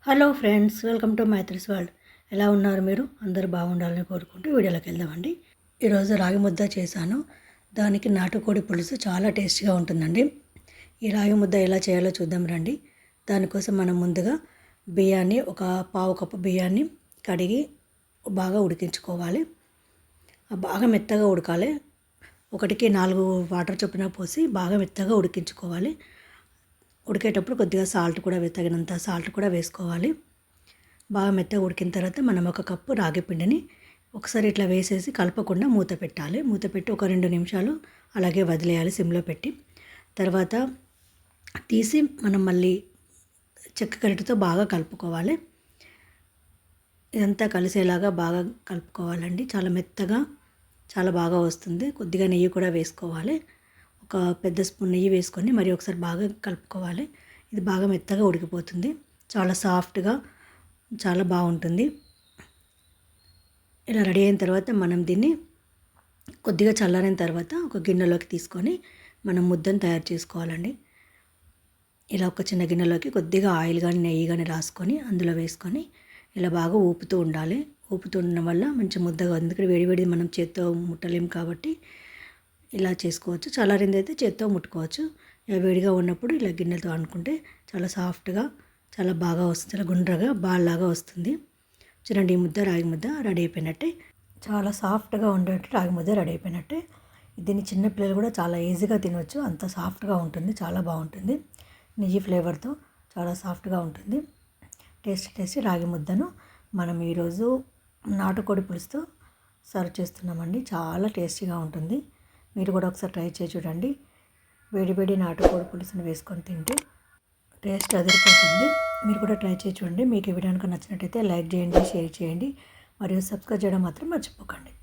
Hello friends, welcome to Maithri's world. ఎలా ఉన్నారు మీరు? అందరూ బాగుండాలని కోరుకుంటూ వీడియోలోకి వెళ్దామండి. ఈరోజు రాగి ముద్ద చేశాను. దానికి నాటుకోడి పులుసు చాలా టేస్టీగా ఉంటుందండి. ఈ రాగి ముద్ద ఎలా చేయాలో చూద్దాం రండి. దానికోసం మనం ముందుగా బియ్యాన్ని, ఒక పావు కప్పు బియ్యాన్ని కడిగి బాగా ఉడికించుకోవాలి. బాగా మెత్తగా ఉడకాలి. 1కి 4 వాటర్ చొప్పున పోసి బాగా మెత్తగా ఉడికించుకోవాలి. ఉడికేటప్పుడు కొద్దిగా సాల్ట్ కూడా తగినంత సాల్ట్ కూడా వేసుకోవాలి. బాగా మెత్తగా ఉడికిన తర్వాత మనం 1 కప్పు రాగి పిండిని ఒకసారి ఇట్లా వేసేసి కలపకుండా మూత పెట్టాలి. మూత పెట్టి ఒక 2 నిమిషాలు అలాగే వదిలేయాలి సిమ్లో పెట్టి. తర్వాత తీసి మనం మళ్ళీ చెక్క గరిటెతో బాగా కలుపుకోవాలి. ఇదంతా కలిసేలాగా బాగా కలుపుకోవాలండి. చాలా మెత్తగా చాలా బాగా వస్తుంది. కొద్దిగా నెయ్యి కూడా వేసుకోవాలి. ఒక పెద్ద స్పూన్ నెయ్యి వేసుకొని మరి ఒకసారి బాగా కలుపుకోవాలి. ఇది బాగా మెత్తగా ఉడికిపోతుంది. చాలా సాఫ్ట్గా చాలా బాగుంటుంది. ఇలా రెడీ అయిన తర్వాత మనం దీన్ని కొద్దిగా చల్లారిన తర్వాత ఒక గిన్నెలోకి తీసుకొని మనం ముద్దను తయారు చేసుకోవాలండి. ఇలా ఒక చిన్న గిన్నెలోకి కొద్దిగా ఆయిల్ కానీ నెయ్యి కానీ రాసుకొని అందులో వేసుకొని ఇలా బాగా ఊపుతూ ఉండాలి. ఊపుతూ ఉండడం వల్ల మంచి ముద్దగా, ఎందుకంటే వేడివేడి మనం చేత్తో ముట్టలేం కాబట్టి ఇలా చేసుకోవచ్చు. చల్లారింది అయితే చేత్తో ముట్టుకోవచ్చు. ఇలా వేడిగా ఉన్నప్పుడు ఇలా గిన్నెతో అనుకుంటే చాలా సాఫ్ట్గా చాలా బాగా వస్తుంది. చాలా గుండ్రగా బాల్ లాగా వస్తుంది. చూడండి, ఈ ముద్ద రాగి ముద్ద రెడీ అయిపోయినట్టే. చాలా సాఫ్ట్గా ఉండేట్టు రాగి ముద్ద రెడీ అయిపోయినట్టే. దీన్ని చిన్నపిల్లలు కూడా చాలా ఈజీగా తినవచ్చు. అంత సాఫ్ట్గా ఉంటుంది. చాలా బాగుంటుంది. నెయ్యి ఫ్లేవర్తో చాలా సాఫ్ట్గా ఉంటుంది. టేస్టీ రాగి ముద్దను మనం ఈరోజు నాటుకోడి పులుసుతో సర్వ్ చేస్తున్నామండి. చాలా టేస్టీగా ఉంటుంది. మీరు కూడా ఒకసారి ట్రై చేసి చూడండి. వేడి నాటుకోడి పులుసుని వేసుకొని తింటే టేస్ట్ అదిరిపోతుంది. మీరు కూడా ట్రై చేసి చూడండి. మీకు ఈ వీడియో కనుక నచ్చినట్టయితే లైక్ చేయండి, షేర్ చేయండి మరియు సబ్స్క్రైబ్ చేయడం మాత్రం మర్చిపోకండి.